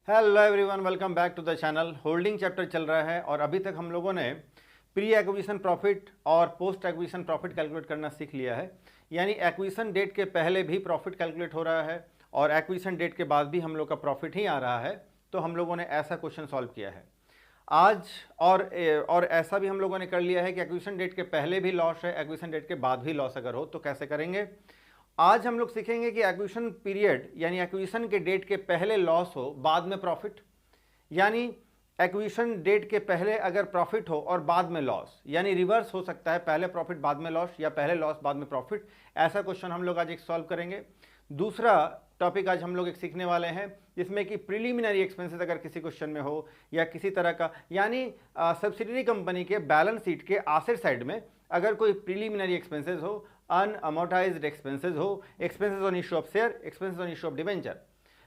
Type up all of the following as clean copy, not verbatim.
Hello everyone, welcome back to the channel. Holding chapter चल रहा है और अभी तक हम लोगों ने प्री एक्विजिशन प्रॉफिट और पोस्ट एक्विजिशन प्रॉफिट कैलकुलेट करना सीख लिया है। यानी एक्विजिशन डेट के पहले भी प्रॉफिट कैलकुलेट हो रहा है और एक्विजिशन डेट के बाद भी हम लोग का प्रॉफिट ही आ रहा है। तो हम लोगों ने ऐसा क्वेश्चन सॉल्व किया है आज। और ऐसा भी हम लोगों ने कर लिया है कि एक्विजिशन डेट के पहले भी लॉस है, एक्विजिशन डेट के बाद भी लॉस अगर हो तो कैसे करेंगे। आज हम लोग सीखेंगे कि एक्विजिशन पीरियड यानी एक्विजिशन के डेट के पहले लॉस हो बाद में प्रॉफिट, यानी एक्विजिशन डेट के पहले अगर प्रॉफिट हो और बाद में लॉस, यानी रिवर्स हो सकता है, पहले प्रॉफिट बाद में लॉस या पहले लॉस बाद में प्रॉफिट। ऐसा क्वेश्चन हम लोग आज एक सॉल्व करेंगे। दूसरा टॉपिक आज हम लोग एक सीखने वाले हैं जिसमें कि प्रिलिमिनरी एक्सपेंसेस अगर किसी क्वेश्चन में हो या किसी तरह का, यानी सब्सिडरी कंपनी के बैलेंस शीट के एसेट साइड में अगर कोई प्रिलिमिनरी एक्सपेंसेस हो, अनअमोर्टाइज्ड एक्सपेंसेस हो, expenses on issue of share, expenses on issue of debenture,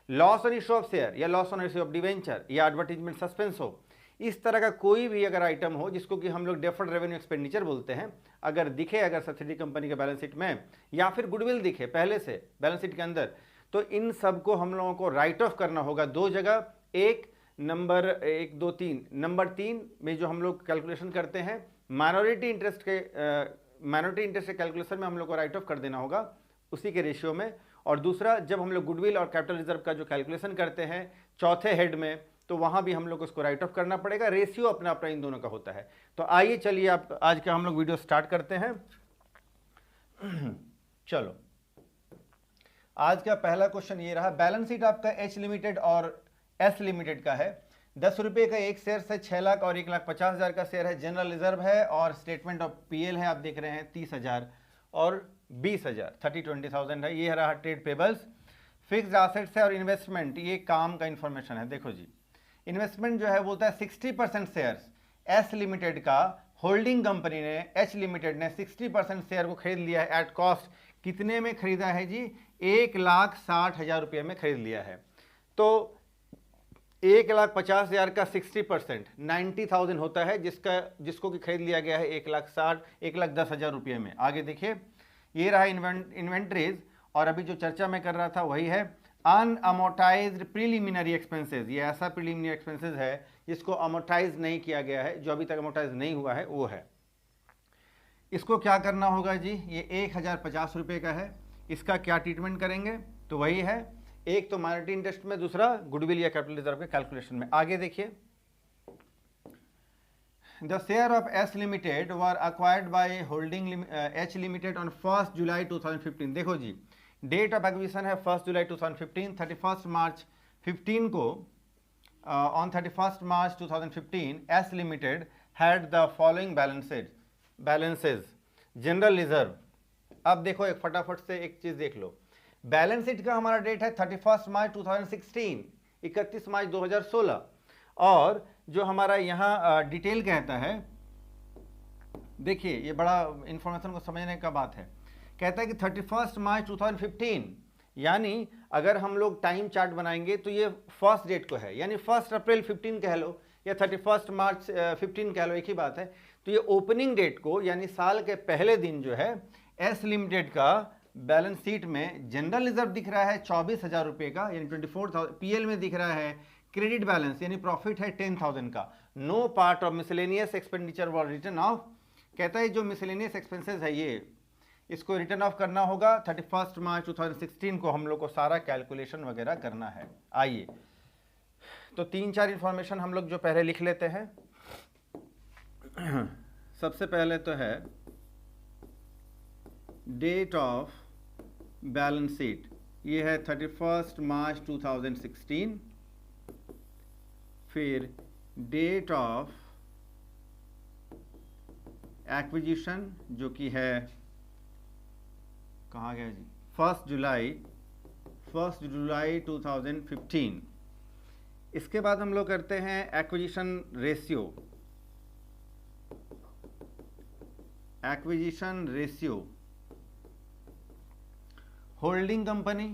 loss on issue of share या loss on issue of debenture या एडवर्टीजमेंट सस्पेंस हो, इस तरह का कोई भी अगर आइटम हो जिसको कि हम लोग डेफर्ड रेवेन्यू एक्सपेंडिचर बोलते हैं, अगर दिखे अगर सब्सिडी कंपनी के बैलेंस शीट में या फिर गुडविल दिखे पहले से बैलेंस शीट के अंदर, तो इन सब को हम लोगों को राइट ऑफ करना होगा दो जगह। एक नंबर 1, 2, 3, नंबर 3 में जो हम लोग कैलकुलेशन करते हैं माइनॉरिटी इंटरेस्ट के कैलकुलेशन में हम लोग को राइट ऑफ कर देना होगा उसी के रेशियो में। और दूसरा, जब हम लोग गुडविल और कैपिटल रिजर्व का जो कैलकुलेशन करते हैं चौथे हेड में, तो वहां भी हम लोग उसको राइट ऑफ करना पड़ेगा। रेशियो अपना अपना इन दोनों का होता है। तो आइए चलिए आप आज का हम लोग वीडियो स्टार्ट करते हैं। चलो, आज का पहला क्वेश्चन ये रहा। बैलेंस शीट आपका एच लिमिटेड और एस लिमिटेड का है। 10 रुपये का एक शेयर से 6 लाख और 1,50,000 का शेयर है। जनरल रिजर्व है और स्टेटमेंट ऑफ पीएल है, आप देख रहे हैं 30,000 और 20,000, 30,20,000 है। ये रहा ट्रेड पेबल्स। फिक्स्ड एसेट्स है और इन्वेस्टमेंट, ये काम का इंफॉर्मेशन है। देखो जी, इन्वेस्टमेंट जो है बोलता है 60% शेयर्स एस लिमिटेड का होल्डिंग कंपनी ने, एच लिमिटेड ने 60% शेयर को खरीद लिया है एट कॉस्ट। कितने में खरीदा है जी? 1,60,000 रुपये में खरीद लिया है। तो 1,50,000 का 60% 90,000 होता है, जिसको कि खरीद लिया गया है 1,10,000 रुपये में। आगे देखिए, ये रहा इन्वेंट्रीज। और अभी जो चर्चा मैं कर रहा था वही है अनअमोर्टाइज्ड प्रिलिमिनरी एक्सपेंसेस। ये ऐसा प्रिलिमिनरी एक्सपेंसेस है जिसको अमोर्टाइज नहीं किया गया है, जो अभी तक अमोर्टाइज नहीं हुआ है वो है। इसको क्या करना होगा जी? ये 1,050 रुपये का है। इसका क्या ट्रीटमेंट करेंगे? तो वही है, एक तो माइनॉरिटी इंटरेस्ट में, दूसरा गुडविल या कैपिटल रिजर्व के कैलकुलेशन में। आगे देखिए, the share of S limited were acquired by holding H limited on 1 जुलाई 2015। देखो जी, डेट ऑफ एक्विजिशन है 1 जुलाई 2015। 31 मार्च 15 को, on 31 March 2015 S limited had the following balances. General reserve, अब देखो एक फटाफट से एक चीज देख लो। बैलेंस शीट का हमारा डेट है 31 मार्च 2016, 31 मार्च 2016। और जो हमारा यहाँ डिटेल कहता है, देखिए ये बड़ा इंफॉर्मेशन को समझने का बात है। कहता है कि 31 मार्च 2015, यानी अगर हम लोग टाइम चार्ट बनाएंगे तो ये फर्स्ट डेट को है, यानी 1 अप्रैल 15 कह लो या 31 मार्च 15 कह लो, एक ही बात है। तो ये ओपनिंग डेट को, यानी साल के पहले दिन जो है, एस लिमिटेड का बैलेंस शीट में जनरल रिजर्व दिख रहा है 24,000 रुपये का, यानी 24,000। पीएल में दिख रहा है क्रेडिट बैलेंस, यानी प्रॉफिट है 10,000 का। No part of miscellaneous expenditure was written off. कहता है जो मिसलेनियस एक्सपेंसेस है ये, इसको रिटर्न ऑफ करना होगा। 31 मार्च 2016 को हम लोग को सारा कैलकुलेशन वगैरह करना है। आइए, तो 3-4 इंफॉर्मेशन हम लोग जो पहले लिख लेते हैं। सबसे पहले तो है डेट ऑफ बैलेंस शीट, ये है 31 मार्च 2016। फिर डेट ऑफ एक्विजिशन जो कि है, कहाँ गया जी, 1 जुलाई 2015। इसके बाद हम लोग करते हैं acquisition ratio. Holding company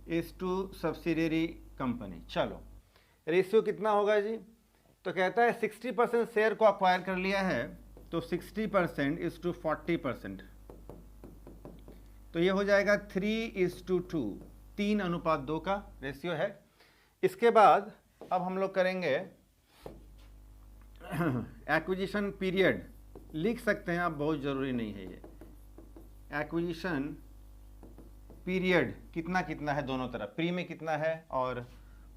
is to subsidiary company. चलो, रेशियो कितना होगा जी? तो कहता है 60% शेयर को अक्वायर कर लिया है, तो 60% इज टू 40%, तो ये हो जाएगा 3:2, 3:2 का रेशियो है। इसके बाद अब हम लोग करेंगे एक्विजिशन पीरियड, लिख सकते हैं आप, बहुत ज़रूरी नहीं है ये। एक्विजिशन पीरियड कितना कितना है दोनों तरफ, प्री में कितना है और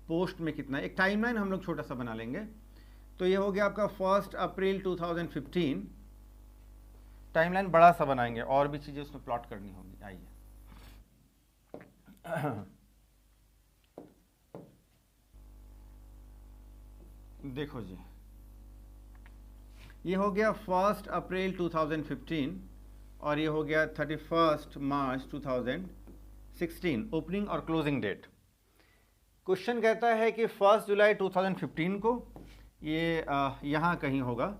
पोस्ट में कितना है, एक टाइमलाइन हम लोग छोटा सा बना लेंगे। तो ये हो गया आपका 1 अप्रैल 2015। टाइमलाइन बड़ा सा बनाएंगे, और भी चीज़ें उसमें प्लॉट करनी होंगी। आइए देखो जी, ये हो गया 1 अप्रैल 2015 और ये हो गया 31 मार्च 2016 ओपनिंग और क्लोजिंग डेट। क्वेश्चन कहता है कि 1 जुलाई 2015 को ये यहाँ कहीं होगा,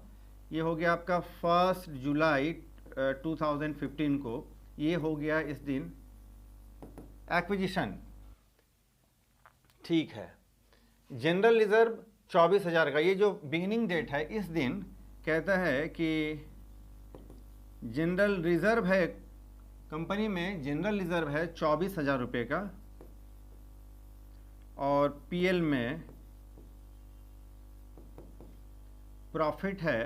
ये हो गया आपका 1 जुलाई 2015 को, ये हो गया इस दिन एक्विजिशन, ठीक है। जनरल रिजर्व 24,000 का, ये जो बिगिनिंग डेट है इस दिन कहता है कि जनरल रिजर्व है कंपनी में, जनरल रिजर्व है 24,000 रुपये का और पीएल में प्रॉफिट है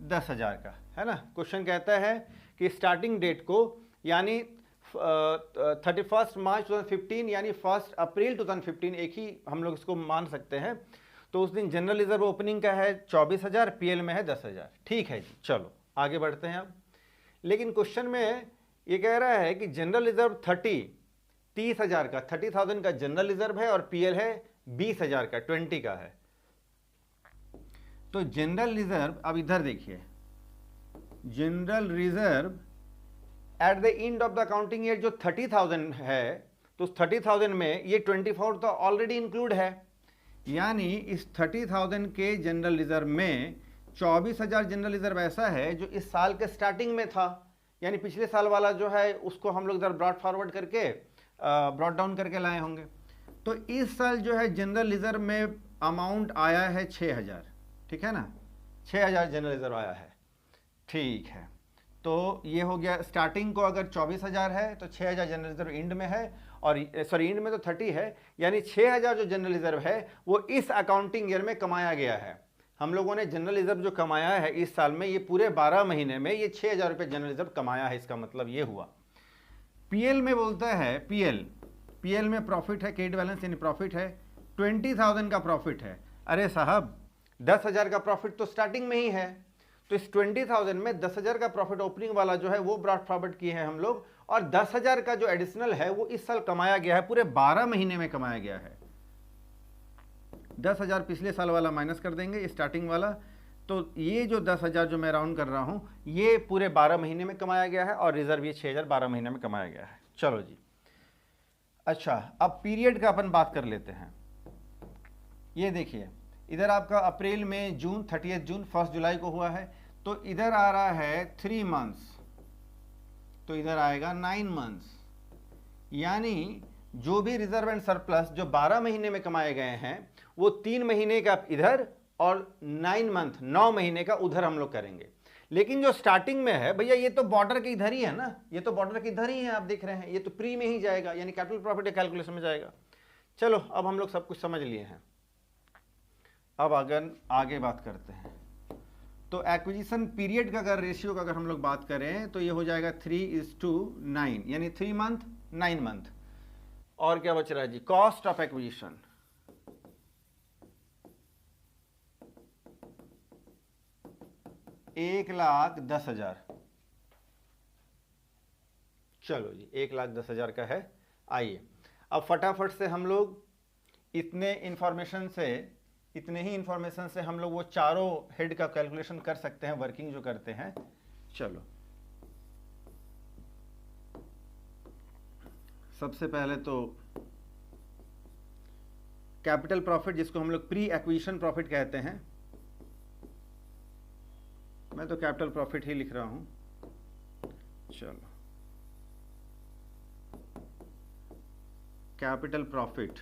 10,000 का, है ना। क्वेश्चन कहता है कि स्टार्टिंग डेट को यानी 31 मार्च 2015 यानी 1 अप्रैल 2015, एक ही हम लोग इसको मान सकते हैं। तो उस दिन जनरल रिजर्व ओपनिंग का है 24,000, पीएल में है 10,000, ठीक है जी। चलो आगे बढ़ते हैं अब। लेकिन क्वेश्चन में ये कह रहा है कि जनरल रिजर्व 30,000 का, 30,000 का जनरल रिजर्व है और पीएल है 20,000 का, 20 का है। तो जनरल रिजर्व, अब इधर देखिए, general reserve at the end of the accounting year जो 30,000 है, तो उस 30,000 में ये 24 तो ऑलरेडी इंक्लूड है, यानी इस 30,000 के जनरल रिजर्व में 24,000 जनरल रिजर्व ऐसा है जो इस साल के स्टार्टिंग में था, यानी पिछले साल वाला जो है उसको हम लोग इधर ब्रॉड फॉरवर्ड करके ब्रॉड डाउन करके लाए होंगे। तो इस साल जो है जनरल रिजर्व में अमाउंट आया है 6,000, ठीक है ना, 6,000 जनरल रिजर्व आया है, ठीक है। तो ये हो गया, स्टार्टिंग को अगर 24,000 है तो 6,000 जनरल रिजर्व एंड में है, और सॉरी एंड में तो 30 है, यानी 6,000 जो जनरल रिजर्व है वो इस अकाउंटिंग ईयर में कमाया गया है। हम लोगों ने जनरल रिजर्व जो कमाया है इस साल में, ये पूरे 12 महीने में ये 6,000 रुपये जनरल रिजर्व कमाया है, इसका मतलब ये हुआ। पीएल में बोलता है, पीएल में प्रॉफिट है, क्रेडिट बैलेंस यानी प्रॉफिट है, 20,000 का प्रॉफिट है। अरे साहब 10,000 का प्रॉफिट तो स्टार्टिंग में ही है, तो इस 20,000 में 10,000 का प्रॉफिट ओपनिंग वाला जो है वो ब्रॉड फॉरवर्ड किए हैं हम लोग, और 10,000 का जो एडिशनल है वो इस साल कमाया गया है, पूरे 12 महीने में कमाया गया है। 10,000 पिछले साल वाला माइनस कर देंगे, स्टार्टिंग वाला, तो ये जो 10,000 जो मैं राउंड कर रहा हूं ये पूरे 12 महीने में कमाया गया है, और रिजर्व ये 6,000 12 महीने में कमाया गया है। चलो जी, अच्छा अब पीरियड का अपन बात कर लेते हैं। ये देखिए इधर आपका अप्रैल में जून, 30 जून, 1 जुलाई को हुआ है, तो इधर आ रहा है 3 मंथ्स, तो इधर आएगा 9 मंथ्स, यानी जो भी रिजर्व एंड सरप्लस जो 12 महीने में कमाए गए हैं वो 3 महीने का इधर और 9 मंथ 9 महीने का उधर हम लोग करेंगे। लेकिन जो स्टार्टिंग में है भैया, ये तो बॉर्डर के इधर ही है ना, ये तो बॉर्डर के इधर ही है, आप देख रहे हैं, ये तो प्री में ही जाएगा, यानी कैपिटल प्रॉफिट या कैलकुलेशन में जाएगा। चलो अब हम लोग सब कुछ समझ लिए हैं, अब अगर आगे बात करते हैं तो एक्विजिशन पीरियड का अगर रेशियो का अगर हम लोग बात करें तो ये हो जाएगा 3:9, यानी 3 मंथ 9 मंथ। और क्या बच रहा है जी, कॉस्ट ऑफ एक्विजिशन, $1,10,000। चलो जी 1,10,000 का है। आइए अब फटाफट से हम लोग इतने ही इंफॉर्मेशन से हम लोग वो चारों हेड का कैलकुलेशन कर सकते हैं, वर्किंग जो करते हैं। चलो सबसे पहले तो कैपिटल प्रॉफिट, जिसको हम लोग प्री एक्विजिशन प्रॉफिट कहते हैं, मैं तो कैपिटल प्रॉफिट ही लिख रहा हूं। चलो कैपिटल प्रॉफिट,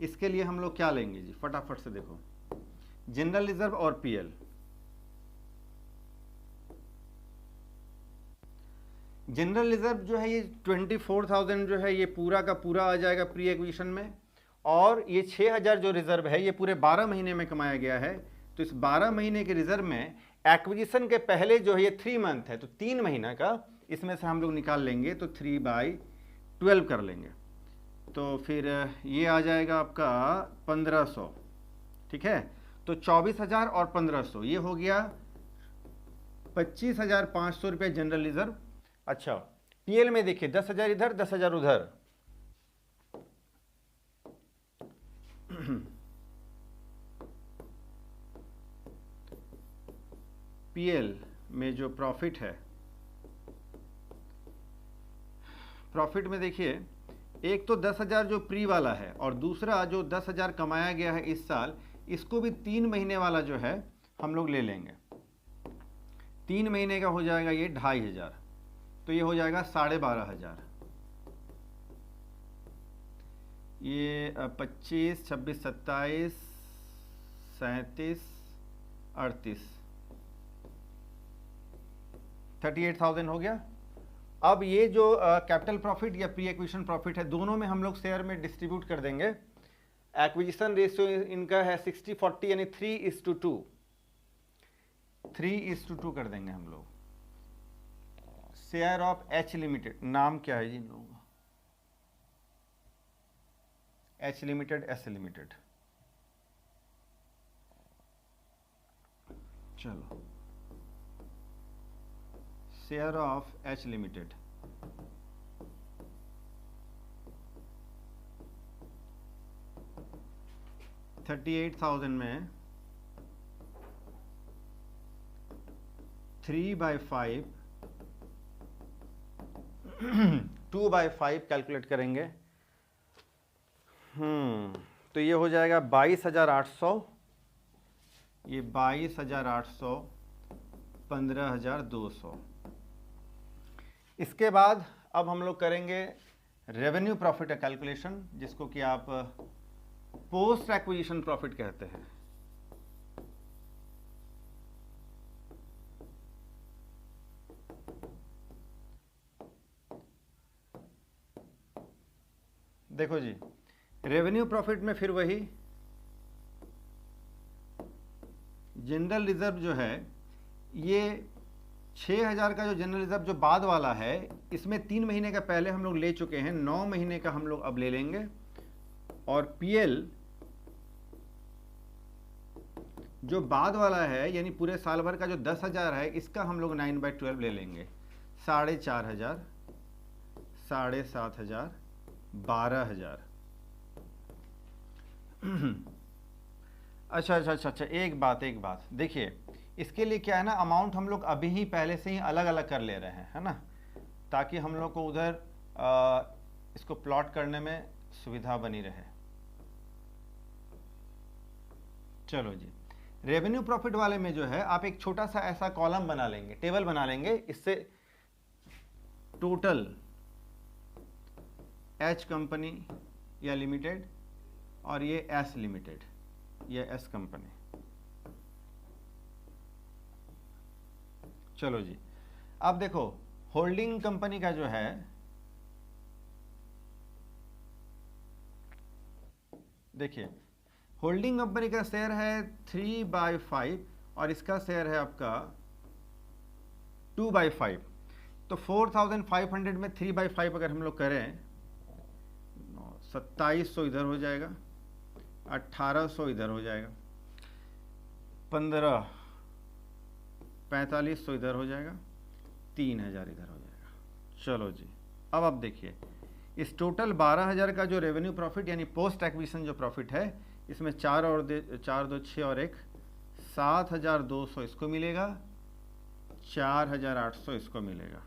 इसके लिए हम लोग क्या लेंगे जी, फटाफट से देखो, जनरल रिजर्व और पीएल। जनरल रिजर्व जो है ये 24,000 जो है ये पूरा का पूरा आ जाएगा प्री एक्विजिशन में, और ये 6000 जो रिजर्व है ये पूरे 12 महीने में कमाया गया है। तो इस 12 महीने के रिजर्व में एक्विजिशन के पहले जो है ये 3 मंथ है, तो 3 महीना का इसमें से हम लोग निकाल लेंगे, तो 3/12 कर लेंगे, तो फिर ये आ जाएगा आपका 1500। ठीक है, तो 24,000 और 1500 ये हो गया 25,500 रुपये जनरल रिजर्व। अच्छा, पीएल में देखिए 10,000 इधर 10,000 उधर, पीएल में जो प्रॉफिट है, प्रॉफिट में देखिए एक तो 10,000 जो प्री वाला है और दूसरा जो 10,000 कमाया गया है इस साल, इसको भी 3 महीने वाला जो है हम लोग ले लेंगे। 3 महीने का हो जाएगा ये 2,500, तो ये हो जाएगा 12,500। ये 25, 26, 27, 37, 38, 38,000 हो गया। अब ये जो कैपिटल प्रॉफिट या प्री एक्विजिशन प्रॉफिट है, दोनों में हम लोग शेयर में डिस्ट्रीब्यूट कर देंगे। एक्विजिशन रेशियो इनका है 60-40 यानी 3:2, 3:2 कर देंगे हम लोग। शेयर ऑफ एच लिमिटेड, नाम क्या है जी इन लोगों का? H limited, S limited. चलो, शेयर ऑफ एच लिमिटेड, $38,000 में 3/5 2/5 कैलकुलेट करेंगे। तो ये हो जाएगा 22,800, ये 22,800, 15,200। इसके बाद अब हम लोग करेंगे रेवेन्यू प्रॉफिट का कैलकुलेशन, जिसको कि आप पोस्ट एक्विजिशन प्रॉफिट कहते हैं। देखो जी, रेवेन्यू प्रॉफिट में फिर वही जनरल रिजर्व जो है, ये 6,000 का जो जनरल रिजर्व जो बाद वाला है, इसमें 3 महीने का पहले हम लोग ले चुके हैं, 9 महीने का हम लोग अब ले लेंगे। और पीएल जो बाद वाला है यानी पूरे साल भर का जो 10,000 है, इसका हम लोग 9/12 ले लेंगे। 4,500, 7,500, 12,000। अच्छा, एक बात देखिए, इसके लिए क्या है ना, अमाउंट हम लोग अभी ही पहले से ही अलग अलग कर ले रहे हैं, है ना, ताकि हम लोग को उधर इसको प्लॉट करने में सुविधा बनी रहे। चलो जी, रेवेन्यू प्रॉफिट वाले में जो है आप एक छोटा सा ऐसा कॉलम बना लेंगे, टेबल बना लेंगे, इससे टोटल एच कंपनी या लिमिटेड और ये एस लिमिटेड या एस कंपनी। चलो जी, अब देखो होल्डिंग कंपनी का जो है, देखिए होल्डिंग कंपनी का शेयर है 3/5 और इसका शेयर है आपका 2/5। तो 4,500 में 3/5 अगर हम लोग करें, 2700 इधर हो जाएगा, 1800 इधर हो जाएगा, 4500 इधर हो जाएगा, 3,000 इधर हो जाएगा। चलो जी, अब आप देखिए इस टोटल 12,000 का जो रेवेन्यू प्रॉफिट यानी पोस्ट एक्विजिशन जो प्रॉफिट है, इसमें 4 2 6 और 1 7,200 इसको मिलेगा, 4,800 इसको मिलेगा,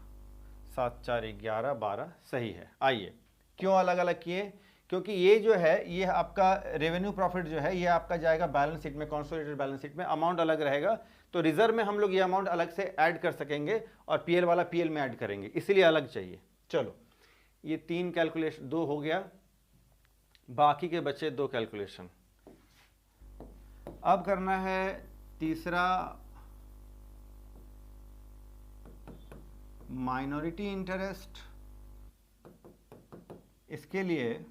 7 4 11 12 सही है। आइए, क्यों अलग अलग किए? क्योंकि ये जो है, ये आपका रेवेन्यू प्रॉफिट जो है, ये आपका जाएगा बैलेंस शीट में, कंसोलिडेटेड बैलेंस शीट में, अमाउंट अलग रहेगा, तो रिजर्व में हम लोग ये अमाउंट अलग से ऐड कर सकेंगे और पीएल वाला पीएल में ऐड करेंगे, इसीलिए अलग चाहिए। चलो, ये 3 कैलकुलेशन 2 हो गया, बाकी के बचे 2 कैलकुलेशन। अब करना है तीसरा, माइनॉरिटी इंटरेस्ट। इसके लिए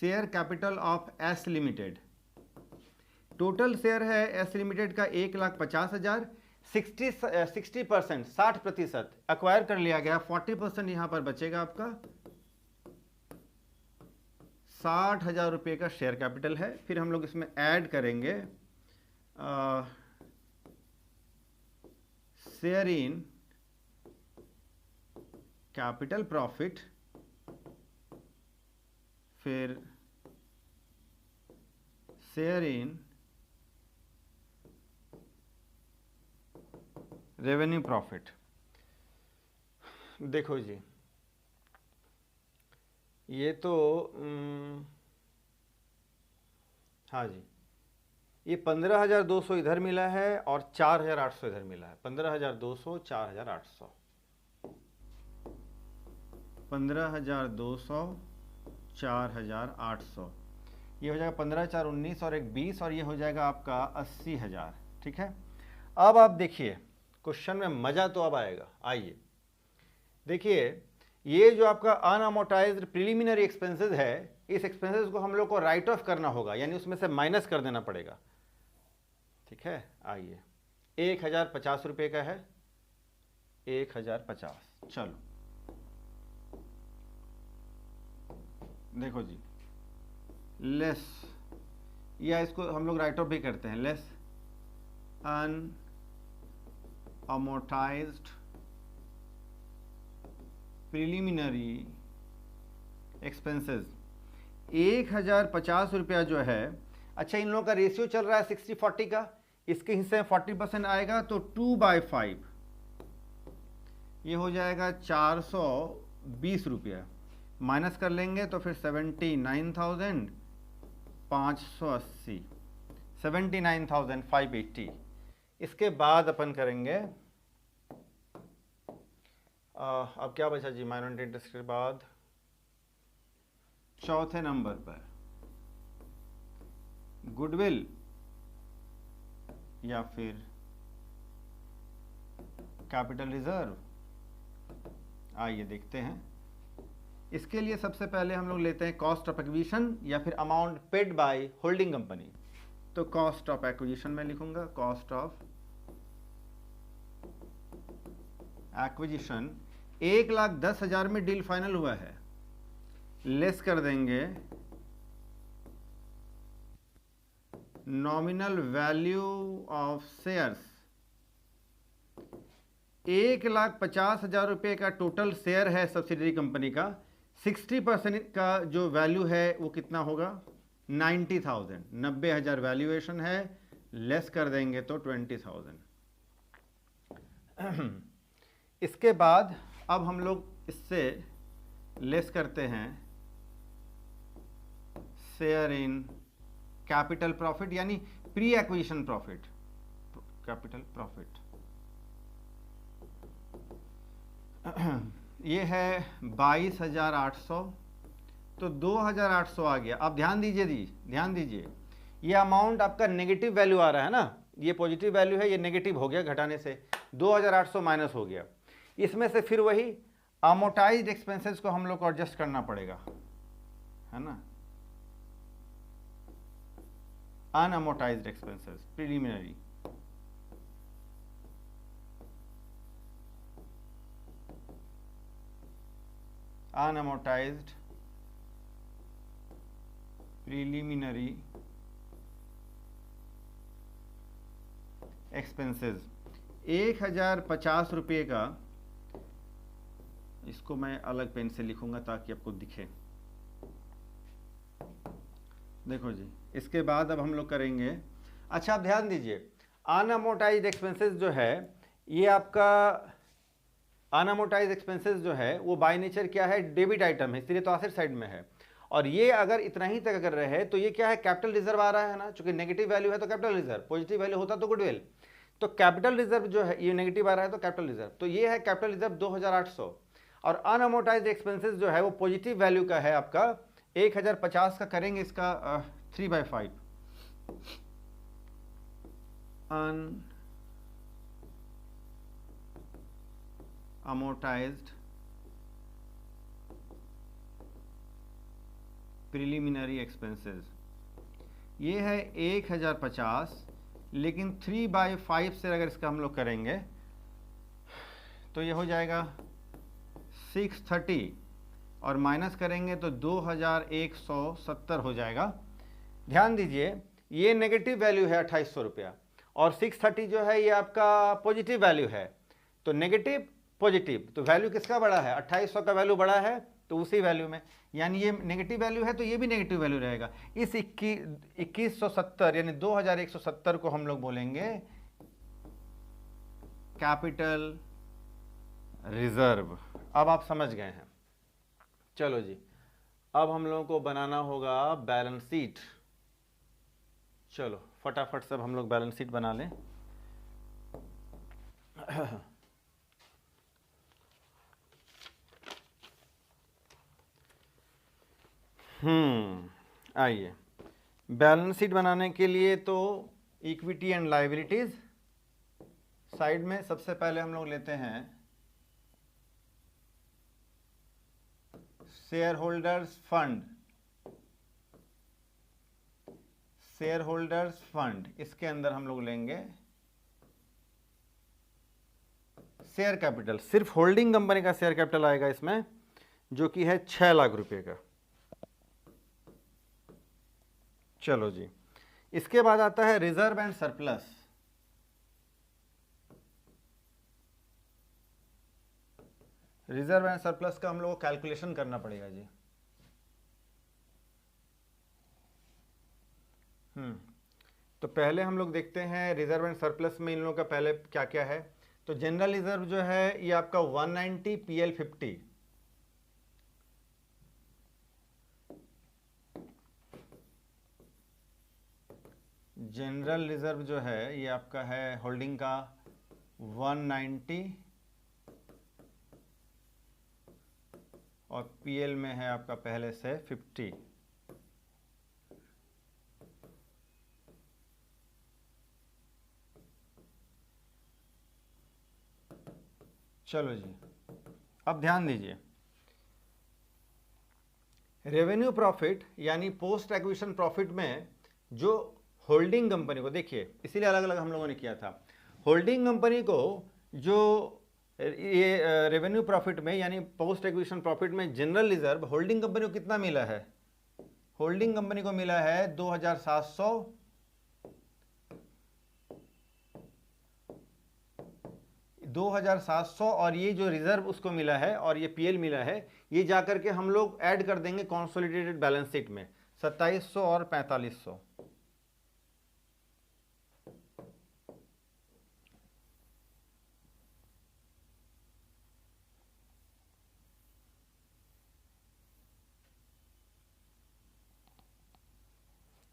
share capital of S limited. Total share है एस लिमिटेड का 1,50,000। 60% 60% एक्वायर कर लिया गया, 40% यहां पर बचेगा आपका। 60,000 रुपये का शेयर कैपिटल है। फिर हम लोग इसमें ऐड करेंगे शेयर इन कैपिटल प्रॉफिट, फिर शेयर इन रेवेन्यू प्रॉफिट। देखो जी, ये तो हाँ जी, ये 15,200 इधर मिला है और 4,800 इधर मिला है। 15,200 4,800, 15,200 4,800, ये हो जाएगा 15 4 19 और एक 20, और ये हो जाएगा आपका 80,000। ठीक है, अब आप देखिए क्वेश्चन में मजा तो अब आएगा। आइए देखिए, ये जो आपका अनअमोर्टाइज्ड प्रिलिमिनरी एक्सपेंसेस है, इस एक्सपेंसेस को हम लोग को राइट ऑफ करना होगा, यानी उसमें से माइनस कर देना पड़ेगा। ठीक है, आइए 1,050 रुपये का है, 1,050। चलो देखो जी, लेस, या इसको हम लोग राइट ऑफ भी करते हैं, लेस अनअमोर्टाइज्ड प्रिलिमिनरी एक्सपेंसेस 1,050 रुपया जो है। अच्छा, इन लोगों का रेशियो चल रहा है 60-40 का, इसके हिस्से में 40% आएगा तो 2/5, ये हो जाएगा 420 रुपया। माइनस कर लेंगे तो फिर 79,580, 79,580। इसके बाद अपन करेंगे अब क्या बचा जी, माइनॉरिटी इंटरेस्ट के बाद चौथे नंबर पर गुडविल या फिर कैपिटल रिजर्व। आइए देखते हैं। इसके लिए सबसे पहले हम लोग लेते हैं कॉस्ट ऑफ एक्विजिशन या फिर amount paid by holding company. तो कॉस्ट ऑफ एक्विजिशन में लिखूंगा, कॉस्ट ऑफ एक्विजिशन 1,10,000 में डील फाइनल हुआ है, लेस कर देंगे नॉमिनल वैल्यू ऑफ शेयर्स। 1,50,000 रुपये का टोटल शेयर है सब्सिडरी कंपनी का, 60% का जो वैल्यू है वो कितना होगा, 90,000, 90,000 वैल्यूएशन है, लेस कर देंगे तो 20,000। इसके बाद अब हम लोग इससे लेस करते हैं शेयर इन कैपिटल प्रॉफिट, यानी pre acquisition profit, capital profit. ये है 22,800, तो 2,800 आ गया। अब ध्यान दीजिए ध्यान दीजिए, ये अमाउंट आपका नेगेटिव वैल्यू आ रहा है ना, ये पॉजिटिव वैल्यू है, ये नेगेटिव हो गया घटाने से, 2,800 माइनस हो गया। इसमें से फिर वही अमोर्टाइज्ड एक्सपेंसेस को हम लोग को एडजस्ट करना पड़ेगा, है ना, अनअमोर्टाइज्ड एक्सपेंसेस प्रिलिमिनरी। अनअमोर्टाइज्ड प्रिलिमिनरी एक्सपेंसेस 1,050 रुपये का, इसको मैं अलग पेन से लिखूंगा ताकि आपको दिखे। देखो जी, इसके बाद अब हम लोग करेंगे, अच्छा आप ध्यान दीजिए, अनअमोर्टाइज्ड एक्सपेंसेस जो है, ये आपका अनअमोर्टाइज्ड एक्सपेंसेस जो है वो बाय नेचर क्या है, डेबिट आइटम है, इसलिए तो एसेट साइड में है। और ये अगर इतना ही तक अगर रहे तो ये क्या है, कैपिटल रिजर्व आ रहा है ना, चूंकि नेगेटिव वैल्यू है तो कैपिटल रिजर्व, पॉजिटिव वैल्यू होता तो गुडविल। तो कैपिटल रिजर्व जो है ये नेगेटिव आ रहा है तो कैपिटल रिजर्व, तो ये है कैपिटल रिजर्व 2,800। और अनअमोर्टाइज्ड एक्सपेंसेस जो है वो पॉजिटिव वैल्यू का है आपका 1,050 का, करेंगे इसका 3/5 अनअमोर्टाइज्ड प्रिलिमिनरी एक्सपेंसेस, ये है 1050, लेकिन 3/5 से अगर इसका हम लोग करेंगे तो ये हो जाएगा 630 और माइनस करेंगे तो 2170 हो जाएगा। ध्यान दीजिए ये नेगेटिव वैल्यू है 2800 रुपया और 630 जो है ये आपका पॉजिटिव वैल्यू है। तो नेगेटिव पॉजिटिव, तो वैल्यू किसका बड़ा है? 2800 का वैल्यू बड़ा है तो उसी वैल्यू में, यानी ये नेगेटिव वैल्यू है तो ये भी नेगेटिव वैल्यू रहेगा। इस 2170 यानी 2170 को हम लोग बोलेंगे कैपिटल रिजर्व। अब आप समझ गए हैं। चलो जी, अब हम लोगों को बनाना होगा बैलेंस शीट। चलो फटाफट सब हम लोग बैलेंस शीट बना लें। आइए, बैलेंस शीट बनाने के लिए तो इक्विटी एंड लायबिलिटीज साइड में सबसे पहले हम लोग लेते हैं share holders fund. Share holders fund, इसके अंदर हम लोग लेंगे शेयर कैपिटल। सिर्फ होल्डिंग कंपनी का शेयर कैपिटल आएगा इसमें, जो कि है 6 लाख रुपए का। चलो जी, इसके बाद आता है reserve and surplus. Reserve and surplus का हम लोग को कैलकुलेशन करना पड़ेगा जी। तो पहले हम लोग देखते हैं रिजर्व एंड सरप्लस में इन लोगों का पहले क्या क्या है। तो जनरल रिजर्व जो है ये आपका 190 PL 50, जनरल रिजर्व जो है ये आपका है होल्डिंग का 190 और PL में है आपका पहले से 50। चलो जी, अब ध्यान दीजिए, रेवेन्यू प्रॉफिट यानी पोस्ट एक्विजिशन प्रॉफिट में जो होल्डिंग कंपनी को, देखिए इसीलिए अलग अलग हम लोगों ने किया था। होल्डिंग कंपनी को जो ये रेवेन्यू प्रॉफिट में यानी पोस्ट एक्विजिशन प्रॉफिट में जनरल रिजर्व होल्डिंग कंपनी को कितना मिला है? होल्डिंग कंपनी को मिला है 2700 और ये जो रिजर्व उसको मिला है और ये PL मिला है, ये जाकर के हम लोग ऐड कर देंगे कंसोलिडेटेड बैलेंस शीट में 2700 और 4500।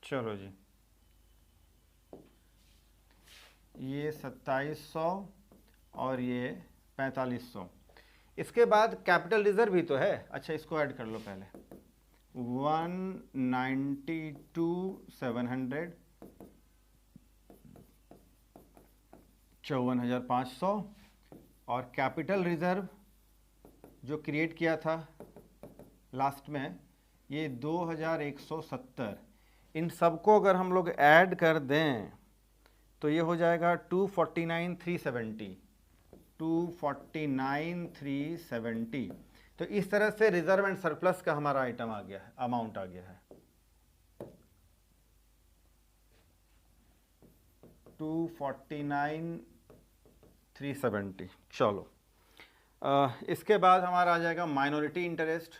चलो जी, ये 2700 और ये 4500। इसके बाद कैपिटल रिजर्व भी तो है। अच्छा, इसको ऐड कर लो पहले, 192,700, 54,500 और कैपिटल रिजर्व जो क्रिएट किया था लास्ट में ये 2,170। इन सबको अगर हम लोग ऐड कर दें तो ये हो जाएगा 249,370, 249,370। तो इस तरह से रिजर्व एंड सरप्लस का हमारा आइटम आ गया है, अमाउंट आ गया है 249,370। चलो, इसके बाद हमारा आ जाएगा माइनॉरिटी इंटरेस्ट।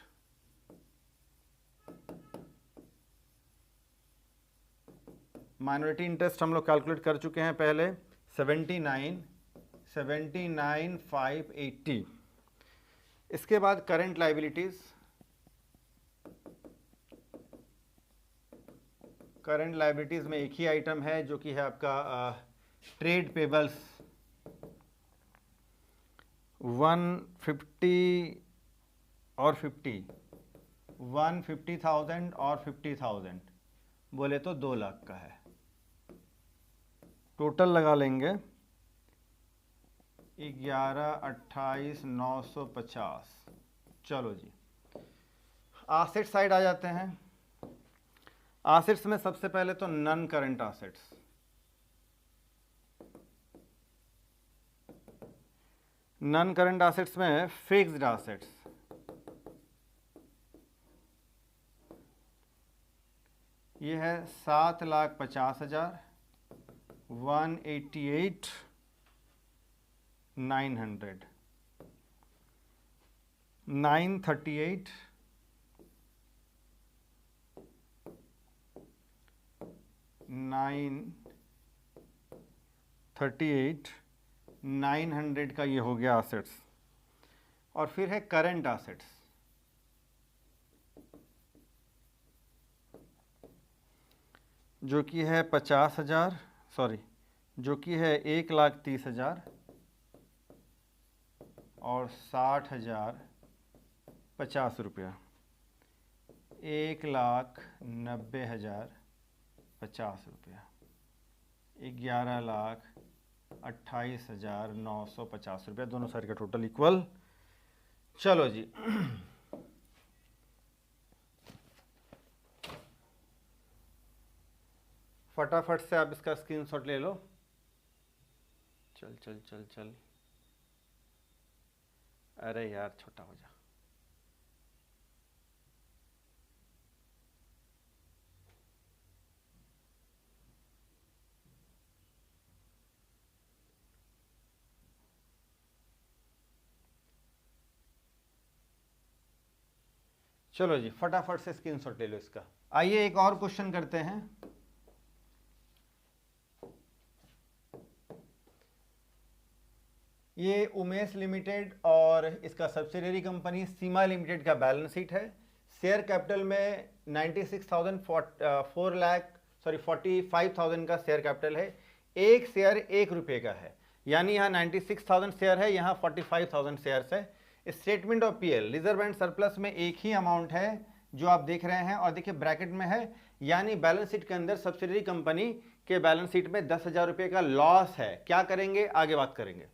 माइनॉरिटी इंटरेस्ट हम लोग कैलकुलेट कर चुके हैं पहले, 79,580। इसके बाद करंट लायबिलिटीज। करंट लायबिलिटीज में एक ही आइटम है जो कि है आपका ट्रेड पेबल्स, 150 और 50, 150,000 और 50,000 बोले तो 2 लाख का है। टोटल लगा लेंगे 11,28,950। चलो जी, एसेट साइड आ जाते हैं। एसेट्स में सबसे पहले तो non current assets, non current assets में फिक्स्ड एसेट्स, ये है 7,50,000, 188,900, 938, 900 का ये हो गया एसेट्स। और फिर है करंट एसेट्स, जो कि है 50,000, सॉरी, जो कि है 1,30,000 और 60,050 रुपया, 1,90,050 रुपया, 11,28,950 रुपया, दोनों साइड का टोटल इक्वल। चलो जी, फटाफट से आप इसका स्क्रीनशॉट ले लो। चल चल चल चल, अरे यार छोटा हो जा। चलो जी, फटाफट से स्क्रीनशॉट ले लो इसका। आइए एक और क्वेश्चन करते हैं। ये उमेश लिमिटेड और इसका सब्सिडियरी कंपनी सीमा लिमिटेड का बैलेंस शीट है। शेयर कैपिटल में 45,000 का शेयर कैपिटल है। एक शेयर 1 रुपये का है, यानी यहाँ 96,000 शेयर है, यहाँ 45,000 शेयर्स है। Statement of PL, reserve and surplus में एक ही अमाउंट है जो आप देख रहे हैं, और देखिए ब्रैकेट में है, यानी बैलेंस शीट के अंदर सब्सिडियरी कंपनी के बैलेंस शीट में 10,000 रुपये का लॉस है। क्या करेंगे, आगे बात करेंगे।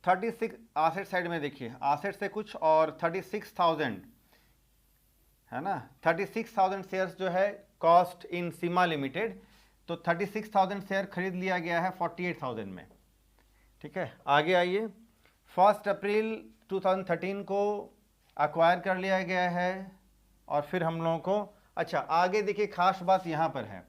36 एसेट साइड में देखिए, एसेट से कुछ और 36,000 है ना, 36,000 शेयर्स जो है कॉस्ट इन सीमा लिमिटेड, तो 36,000 शेयर खरीद लिया गया है 48,000 में। ठीक है, आगे आइए। 1 अप्रैल 2013 को अक्वायर कर लिया गया है, और फिर हम लोगों को, अच्छा आगे देखिए, खास बात यहां पर है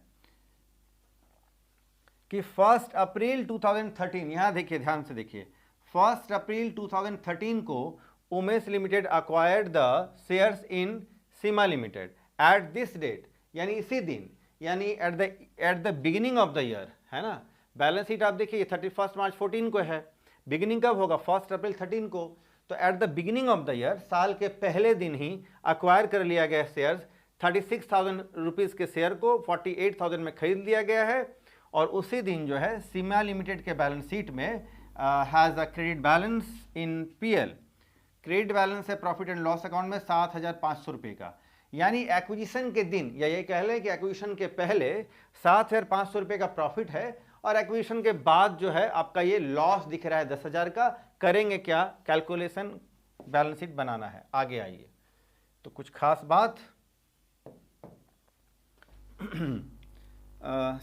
कि 1 अप्रैल 2013, यहां देखिए, ध्यान से देखिए, 1 अप्रैल 2013 को Umesh limited acquired the shares in Seema limited at this date, यानी इसी दिन, यानी at the beginning of the year, है ना। बैलेंस शीट आप देखिए 31 मार्च 14 को है, बिगिनिंग कब होगा, 1 अप्रैल 13 को, तो eight the beginning of the year, साल के पहले दिन ही अक्वायर कर लिया गया शेयर्स, 36,000 रुपीज़ के शेयर को 48,000 में खरीद लिया गया है, और उसी दिन जो है सीमा लिमिटेड के बैलेंस शीट में has a credit balance in PL, credit balance है प्रॉफिट एंड लॉस अकाउंट में 7,500 रुपये का, यानी एक्विजिशन के दिन, या ये कह लें कि एक्विजिशन के पहले 7,500 रुपये का प्रॉफिट है, और एक्विजिशन के बाद जो है आपका ये लॉस दिख रहा है 10,000 का। करेंगे क्या, कैलकुलेशन बैलेंस शीट बनाना है। आगे आइए, तो कुछ खास बात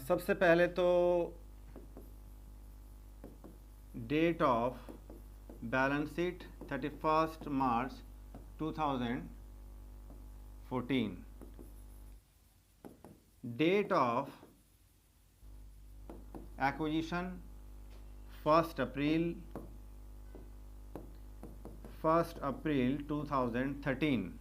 सबसे पहले तो date of balance sheet 31 March 2014, date of acquisition 1 April 2013,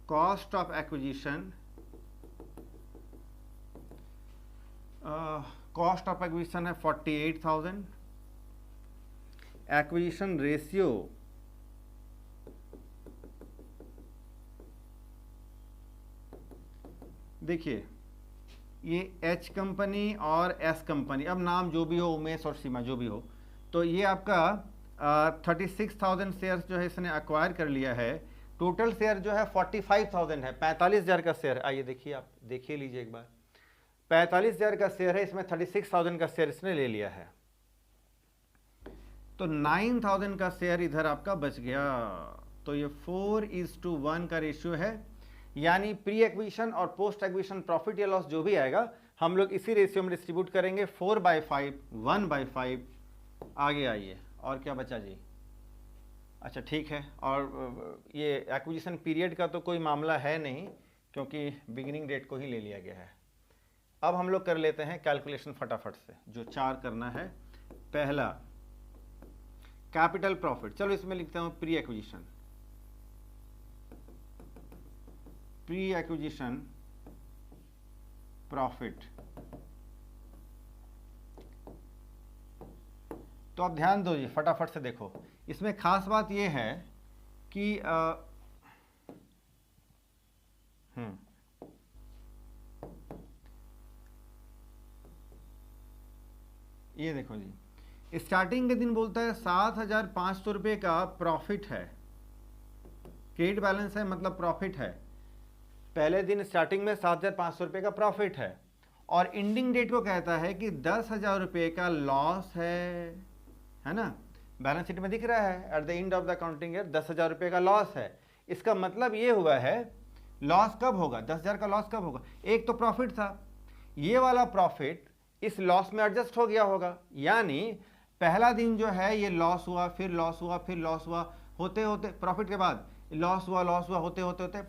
cost of acquisition, cost of acquisition है 48,000, एक्विजिशन रेशियो देखिए, ये एच कंपनी और एस कंपनी, अब नाम जो भी हो, उमेश और सीमा जो भी हो, तो ये आपका 36,000 शेयर्स जो है इसने अक्वायर कर लिया है। टोटल शेयर जो है 45,000 है, 45,000 का शेयर। आइए देखिए, आप देखिए लीजिए एक बार, 45,000 का शेयर है, इसमें 36,000 का शेयर इसने ले लिया है। तो 9000 का शेयर इधर आपका बच गया। तो ये 4:1 का रेशियो है, यानी प्री एक्विजिशन और पोस्ट एक्विजिशन प्रॉफिट या लॉस जो भी आएगा हम लोग इसी रेशियो में डिस्ट्रीब्यूट करेंगे, 4/5, 1/5। आगे आइए, और क्या बचा जी? अच्छा ठीक है, और ये एक्विजिशन पीरियड का तो कोई मामला है नहीं क्योंकि बिगिनिंग डेट को ही ले लिया गया है। अब हम लोग कर लेते हैं कैलकुलेशन फटाफट से, जो 4 करना है। पहला कैपिटल प्रॉफिट, चलो इसमें लिखता हूं pre acquisition. Pre acquisition profit. तो अब ध्यान दो जी, फटाफट से देखो, इसमें खास बात यह है कि ये देखो जी, स्टार्टिंग के दिन बोलता है 7,500 रुपये का प्रॉफिट है, क्रेडिट बैलेंस है मतलब प्रॉफिट है। पहले दिन स्टार्टिंग में 7,500 रुपये का प्रॉफिट है, और एंडिंग डेट को कहता है कि 10,000 रुपये का लॉस है ना, बैलेंस शीट में दिख रहा है at the end of the accounting year 10,000 रुपये का लॉस है। इसका मतलब ये हुआ है लॉस कब होगा, 10,000 का लॉस कब होगा? एक तो प्रॉफिट था, ये वाला प्रॉफिट इस लॉस में एडजस्ट हो गया होगा, यानी पहला दिन जो है ये लॉस हुआ, फिर लॉस हुआ, फिर लॉस हुआ, होते होते प्रॉफिट के बाद लॉस हुआ, होते होते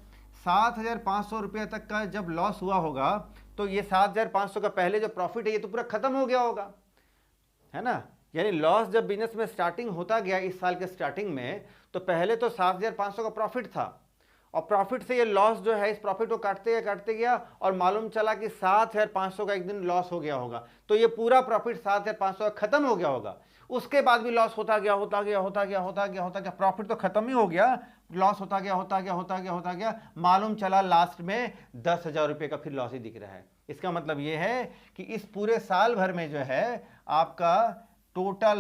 7,500 रुपये तक का जब लॉस हुआ होगा तो ये 7,500 का पहले जो प्रॉफिट है ये तो पूरा खत्म हो गया होगा, है ना। यानी लॉस जब बिजनेस में स्टार्टिंग होता गया इस साल के स्टार्टिंग में, तो पहले तो 7,500 का प्रॉफिट था, और प्रॉफिट से ये लॉस जो है इस प्रॉफिट को काटते गया और मालूम चला कि 7,500 का एक दिन लॉस हो गया होगा, तो ये पूरा प्रॉफिट 7,500 का खत्म हो गया होगा। उसके बाद भी लॉस होता गया, प्रॉफिट तो खत्म ही हो गया, लॉस होता गया, मालूम चला लास्ट में 10,000 रुपये का फिर लॉस ही दिख रहा है। इसका मतलब ये है कि इस पूरे साल भर में जो है आपका टोटल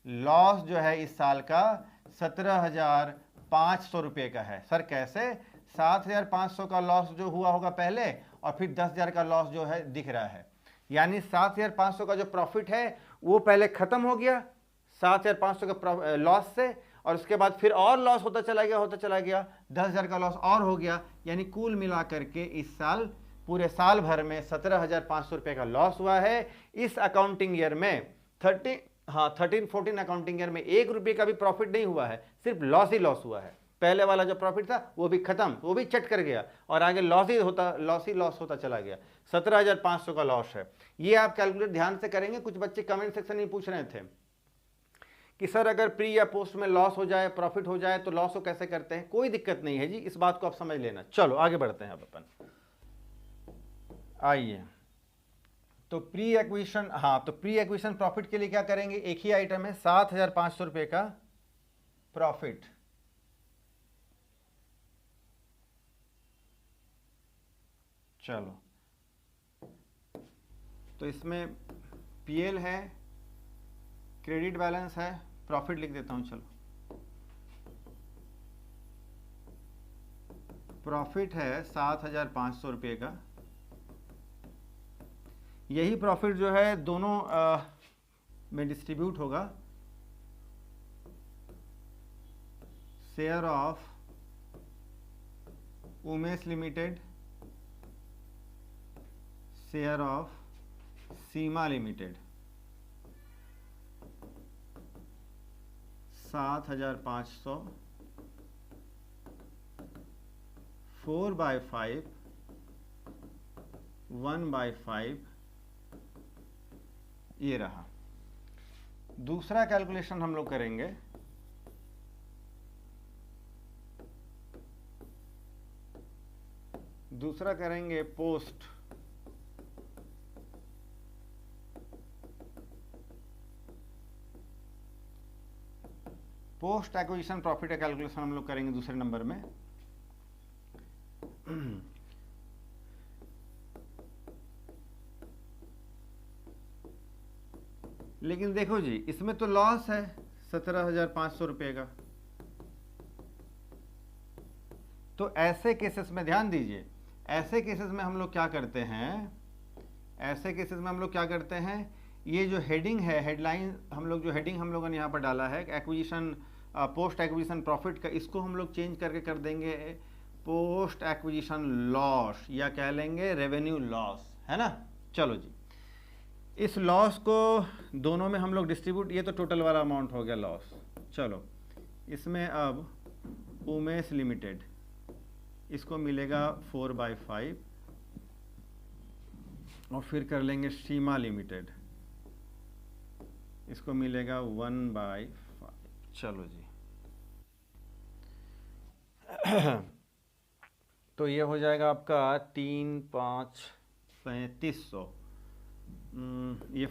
लॉस जो है इस साल का 17,500 रुपये का है। सर कैसे? 7,500 का लॉस जो हुआ होगा पहले, और फिर 10,000 का लॉस जो है दिख रहा है, यानी 7,500 का जो प्रॉफिट है वो पहले खत्म हो गया 7,500 का लॉस से, और उसके बाद फिर और लॉस होता चला गया 10,000 का लॉस और हो गया, यानी कुल मिलाकर के इस साल पूरे साल भर में 17,500 रुपये का लॉस हुआ है। इस अकाउंटिंग ईयर में 13-14 अकाउंटिंग ईयर में 1 रुपये का भी प्रॉफिट नहीं हुआ है, सिर्फ लॉस ही लॉस हुआ है। पहले वाला जो प्रॉफिट था वो भी खत्म, वो भी चट कर गया, और आगे लॉस ही लॉस होता चला गया। 17,500 का लॉस है। ये आप कैलकुलेट ध्यान से करेंगे। कुछ बच्चे कमेंट सेक्शन में पूछ रहे थे कि सर अगर प्री या पोस्ट में लॉस हो जाए प्रॉफिट हो जाए तो लॉस को कैसे करते हैं? कोई दिक्कत नहीं है जी, इस बात को आप समझ लेना। चलो आगे बढ़ते हैं अब अपन, आइए। तो प्री एक्विजिशन, तो प्री एक्विजिशन प्रॉफिट के लिए क्या करेंगे? एक ही आइटम है, 7,500 रुपये का प्रॉफिट। चलो, तो इसमें पीएल है, क्रेडिट बैलेंस है, प्रॉफिट लिख देता हूं। चलो, प्रॉफिट है 7,500 रुपये का। यही प्रॉफिट जो है दोनों में डिस्ट्रीब्यूट होगा, share of Umesh limited, share of Seema limited. 7,500 4/5 1/5 ये रहा। दूसरा कैलकुलेशन हम लोग करेंगे, दूसरा करेंगे पोस्ट एक्विजिशन प्रॉफिट का कैलकुलेशन हम लोग करेंगे दूसरे नंबर में। लेकिन देखो जी, इसमें तो लॉस है 17,500 रुपये का। तो ऐसे केसेस में ध्यान दीजिए, ऐसे केसेस में हम लोग क्या करते हैं, ये जो हेडिंग है, हेडलाइन हम लोग जो हेडिंग हम लोगों ने यहाँ पर डाला है एक्विजिशन पोस्ट एक्विजिशन प्रॉफिट का, इसको हम लोग चेंज करके कर देंगे पोस्ट एक्विजिशन लॉस, या कह लेंगे रेवेन्यू लॉस, है ना। चलो जी, इस लॉस को दोनों में हम लोग डिस्ट्रीब्यूट, ये तो टोटल वाला अमाउंट हो गया लॉस। चलो इसमें अब उमेश लिमिटेड, इसको मिलेगा 4/5, और फिर कर लेंगे सीमा लिमिटेड, इसको मिलेगा 1/5। चलो जी तो ये हो जाएगा आपका 3, 5, 3500। ये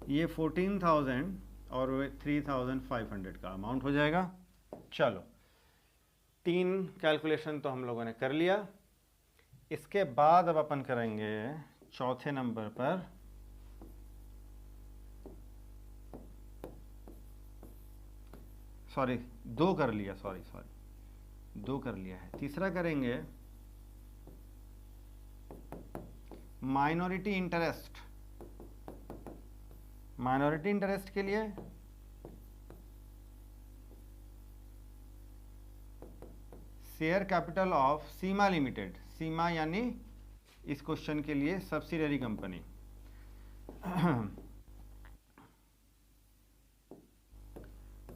ये 14,000 और 3,500 का अमाउंट हो जाएगा। चलो 3 कैलकुलेशन तो हम लोगों ने कर लिया। इसके बाद अब अपन करेंगे चौथे नंबर पर सॉरी 2 कर लिया, सॉरी 2 कर लिया है। तीसरा करेंगे माइनॉरिटी इंटरेस्ट। माइनॉरिटी इंटरेस्ट के लिए share capital of Seema limited, Seema यानी इस क्वेश्चन के लिए सब्सिडियरी कंपनी।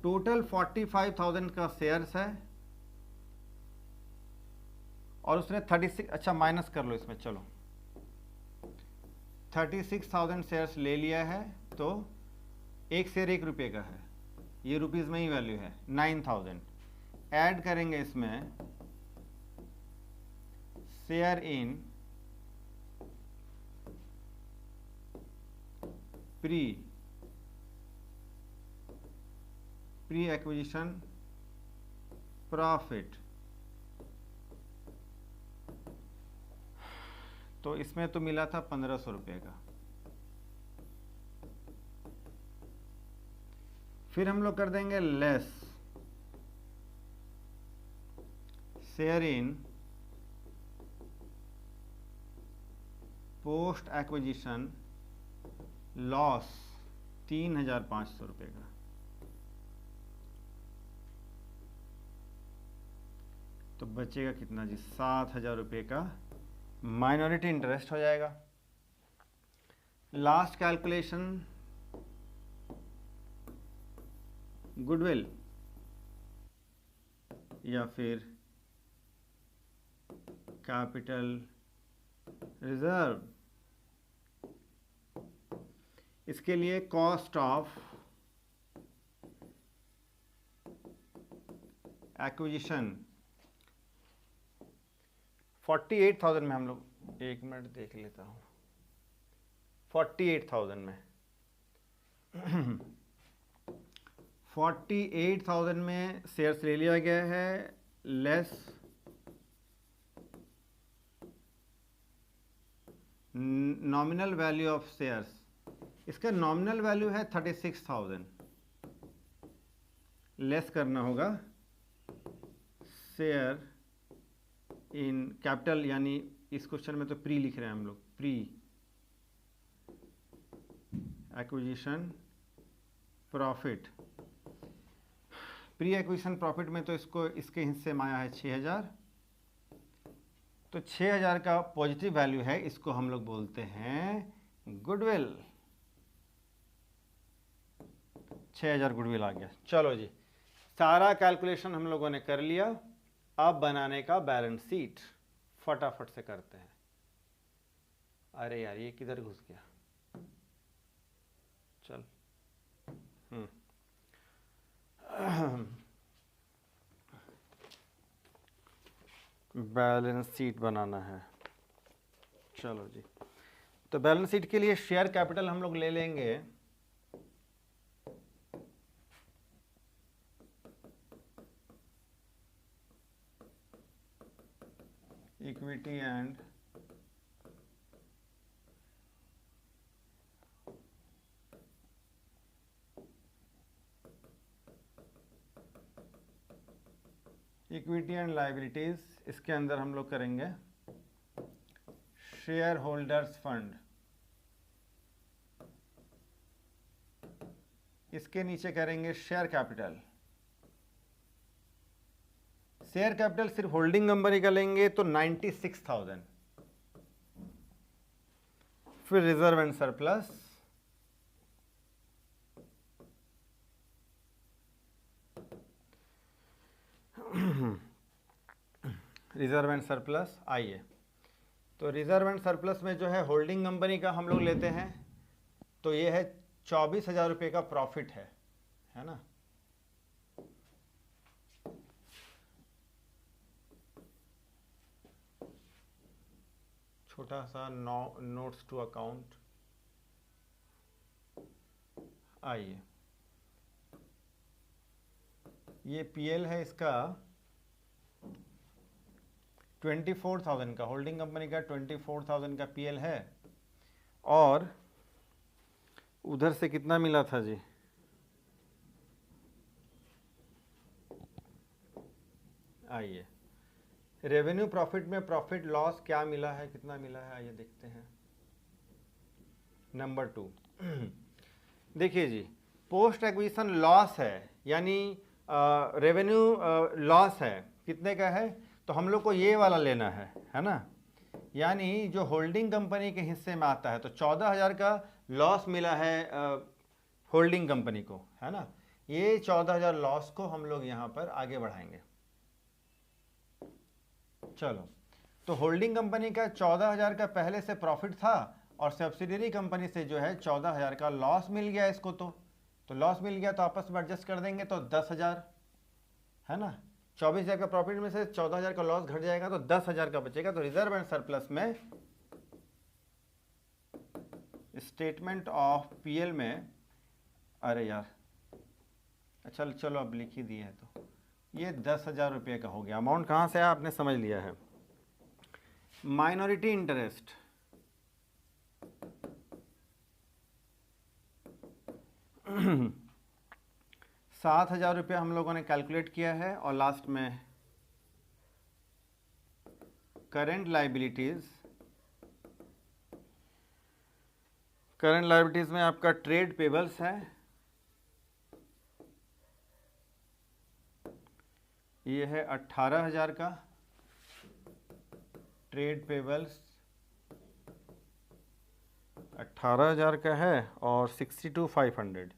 टोटल 45,000 का शेयर्स है और उसने 36, अच्छा माइनस कर लो इसमें, चलो 36,000 शेयर्स ले लिया है, तो एक शेयर 1 रुपये का है, ये रुपीज़ में ही वैल्यू है 9,000। ऐड करेंगे इसमें share in pre acquisition profit, तो इसमें तो मिला था 1,500 रुपये का। फिर हम लोग कर देंगे less share in post acquisition loss 3,500 रुपये का। तो बचेगा कितना जी, 7,000 रुपये का माइनॉरिटी इंटरेस्ट हो जाएगा। लास्ट कैलकुलेशन गुडविल या फिर कैपिटल रिजर्व, इसके लिए कॉस्ट ऑफ एक्विजिशन 48,000 में हम लोग, 1 मिनट देख लेता हूँ, 48,000 में 48,000 में शेयर्स ले लिया गया है, less nominal value of shares. इसका नॉमिनल वैल्यू है 36,000, लेस करना होगा शेयर इन कैपिटल, यानी इस क्वेश्चन में तो प्री लिख रहे हैं हम लोग, pre acquisition profit. Pre acquisition profit में तो इसके हिस्से में आया है 6,000, तो 6,000 का पॉजिटिव वैल्यू है, इसको हम लोग बोलते हैं गुडविल। 6,000 गुडविल आ गया। चलो जी, सारा कैलकुलेशन हम लोगों ने कर लिया। अब बनाने का बैलेंस शीट फटाफट से करते हैं। अरे यार ये किधर घुस गया, चल बैलेंस शीट बनाना है। चलो जी, तो बैलेंस शीट के लिए शेयर कैपिटल हम लोग ले लेंगे equity and equity and liabilities, इसके अंदर हम लोग करेंगे शेयर होल्डर्स फंड, इसके नीचे करेंगे शेयर कैपिटल। शेयर कैपिटल सिर्फ होल्डिंग कंपनी का लेंगे तो 96,000। फिर reserve and surplus, reserve and surplus आइए, तो रिजर्व एंड सरप्लस में जो है होल्डिंग कंपनी का हम लोग लेते हैं, तो ये है 24,000 रुपये का प्रॉफिट है ना। छोटा सा नोट्स टू अकाउंट, आइए ये पीएल है इसका 24,000 का, होल्डिंग कंपनी का 24,000 का पीएल है, और उधर से कितना मिला था जी, आइए रेवेन्यू प्रॉफिट में प्रॉफिट लॉस क्या मिला है, कितना मिला है, आइए देखते हैं। नंबर 2 देखिए जी, पोस्ट एक्विजिशन लॉस है, यानी रेवेन्यू लॉस है, कितने का है, तो हम लोग को ये वाला लेना है ना, यानी जो होल्डिंग कंपनी के हिस्से में आता है, तो 14,000 का लॉस मिला है होल्डिंग कंपनी को, है ना। ये 14,000 लॉस को हम लोग यहाँ पर आगे बढ़ाएंगे। चलो, तो होल्डिंग कंपनी का 14,000 का पहले से प्रॉफिट था, और सब्सिडियरी कंपनी से जो है 14,000 का लॉस मिल गया इसको, तो लॉस मिल गया, तो आपस में एडजस्ट कर देंगे, तो 10,000 है ना। 24,000 का प्रॉफिट में से 14,000 का लॉस घट जाएगा, तो 10,000 का बचेगा। तो रिजर्व एंड सरप्लस में स्टेटमेंट ऑफ पीएल में, अरे यार, अच्छा चलो अब लिख ही दिए है, तो ये 10,000 रुपये का हो गया। अमाउंट कहाँ से आया आपने समझ लिया है। माइनॉरिटी इंटरेस्ट, ₹7,000 हम लोगों ने कैलकुलेट किया है, और लास्ट में करंट लाइबिलिटीज, करंट लाइबिलिटीज में आपका ट्रेड पेबल्स है, ये है 18,000 का ट्रेड पेबल्स, 18,000 का है, और 62,500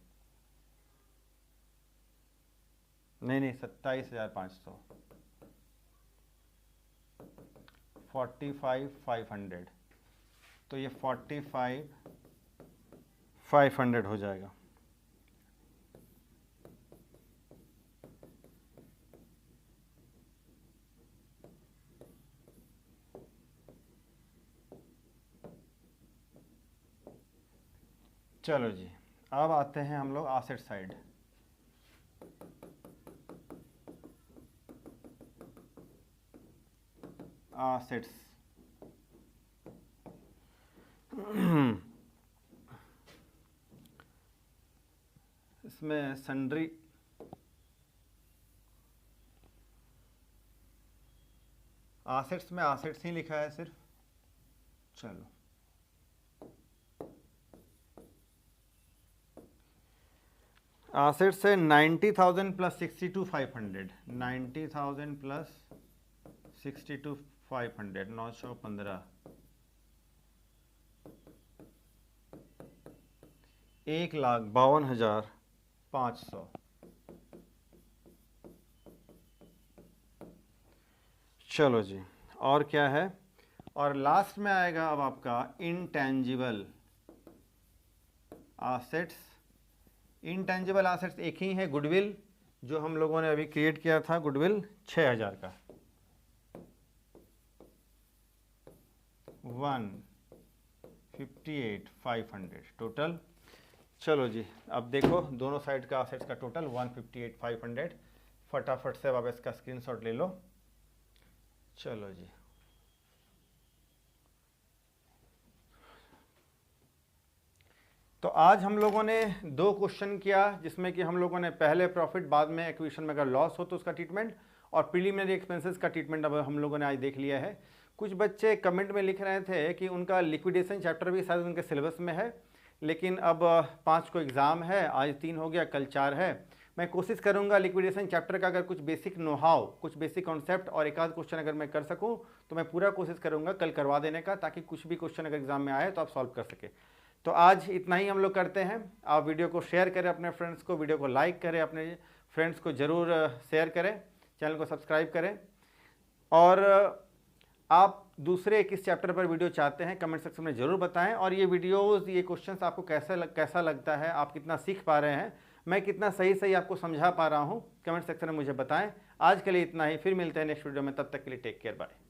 नहीं 27,500, 45,500, तो ये 45,500 हो जाएगा। चलो जी, अब आते हैं हम लोग एसेट साइड। एसेट्स, इसमें सन्ड्री, एसेट्स में एसेट्स ही लिखा है सिर्फ। चलो, एसेट्स है 90,000 प्लस 62,500, 90,000 प्लस 62,500, 915, 1,52,500। चलो जी, और क्या है, और लास्ट में आएगा अब आपका इंटेंजिबल एसेट्स। इंटेंजिबल एसेट्स एक ही है, गुडविल, जो हम लोगों ने अभी क्रिएट किया था, गुडविल 6,000 का, 158,500 टोटल। चलो जी, अब देखो दोनों साइड का एसेट्स का टोटल 158,500। फटाफट से अब आप इसका स्क्रीनशॉट ले लो। चलो जी, तो आज हम लोगों ने 2 क्वेश्चन किया, जिसमें कि हम लोगों ने पहले प्रॉफिट, बाद में एक्विजिशन में अगर लॉस हो तो उसका ट्रीटमेंट, और प्रीलिमिनरी एक्सपेंसेस का ट्रीटमेंट अब हम लोगों ने आज देख लिया है। कुछ बच्चे कमेंट में लिख रहे थे कि उनका लिक्विडेशन चैप्टर भी शायद उनके सिलेबस में है, लेकिन अब 5 को एग्ज़ाम है, आज 3 हो गया, कल 4 है। मैं कोशिश करूंगा लिक्विडेशन चैप्टर का अगर कुछ बेसिक नोहाव, कुछ बेसिक कॉन्सेप्ट और एक आध क्वेश्चन अगर मैं कर सकूं तो मैं पूरा कोशिश करूंगा कल करवा देने का, ताकि कुछ भी क्वेश्चन अगर एग्जाम में आए तो आप सॉल्व कर सके। तो आज इतना ही हम लोग करते हैं। आप वीडियो को शेयर करें अपने फ्रेंड्स को, वीडियो को लाइक करें, अपने फ्रेंड्स को ज़रूर शेयर करें, चैनल को सब्सक्राइब करें। और आप दूसरे किस चैप्टर पर वीडियो चाहते हैं कमेंट सेक्शन में ज़रूर बताएं। और ये वीडियोस, ये क्वेश्चंस आपको कैसा लगता है, आप कितना सीख पा रहे हैं, मैं कितना सही आपको समझा पा रहा हूँ, कमेंट सेक्शन में मुझे बताएं। आज के लिए इतना ही, फिर मिलते हैं नेक्स्ट वीडियो में, तब तक के लिए टेक केयर, बाय।